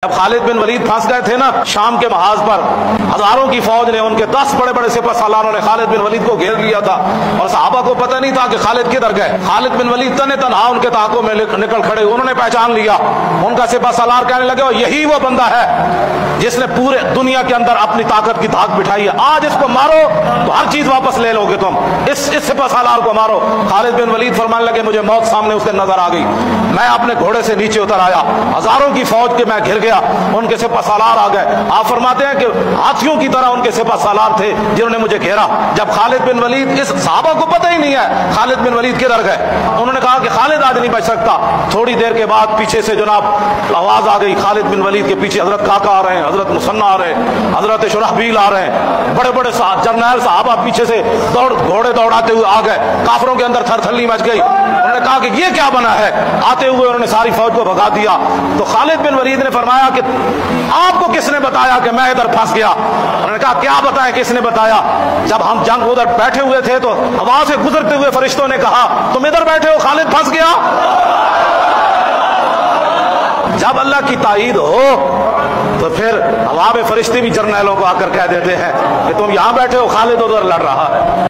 جب خالد بن ولید پھنس گئے تھے نا شام کے محاذ پر، ہزاروں کی فوج نے، ان کے 10 بڑے بڑے سپہ سالاروں نے خالد بن ولید کو گھیر لیا تھا اور صحابہ کو پتہ نہیں تھا کہ خالد کدھر گئے۔ خالد بن ولید تنے تنہا ان کے تاکوں میں نکل کھڑے، انہوں نے پہچان لیا۔ ان کا سپہ سالار کہنے لگے یہی وہ بندہ ہے جس نے پورے دنیا کے اندر اپنی طاقت کی دھاک بٹھائی ہے، آج اس کو مارو تو ہر چیز واپس لے لو گے تم، اس سپہ سالار کو مارو۔ خالد بن ولید فرمانے لگے مجھے موت سامنے اس کے نظر آ گئی، میں اپنے گھوڑے سے نیچے اتر آیا، ہزاروں کی فوج کے میں گھر گیا، ان کے سپہ سالار آ گئے۔ آپ فرماتے ہیں کہ ہاتھیوں کی طرح ان کے سپہ سالار تھے جنہوں نے مجھے گھیرا۔ جب خالد بن ولید، اس صحابہ کو پتہ ہی نہیں ہے خالد بن ولید کدھر گئے، انہوں نے کہا کہ خالد آج نہیں بچ سکتا۔ تھوڑی دیر کے بعد پیچھے سے جناب آواز آ گئی، خالد بن ولید کے پیچھے حضرت کاکا آ رہے ہیں، حضرت مسنہ آ رہے ہیں، حضرت شرحبیل آ رہے ہیں، بڑے بڑے جرنیل صحابہ پیچھے سے گھوڑے دوڑاتے ہوئے آ گئے۔ کافروں کے اندر تھر تھلی مچ گئی۔ انہوں نے کہا کہ یہ کیا بنا ہے، آتے ہوئے انہوں نے ساری فوج کو بھگا دیا۔ تو خالد بن ولید نے فرمایا کہ آپ کو کس نے بتایا کہ میں ادھر پھنس گیا؟ انہوں نے کہا کیا بتائیں، کس نے بتایا؟ جب ہم جنگ ادھر بیٹھے ہوئے تھے تو ہوا سے گزرتے ہوئے فرشتوں نے کہا تم ادھر بیٹھے ہو، خالد پھنس گیا۔ جب اللہ کی تائید ہو تو پھر ہوا میں فرشتے بھی جرنیلوں کو آ کر کہہ دیتے ہیں کہ تم یہاں بیٹھے ہو، خالد ادھر لڑ رہا ہے۔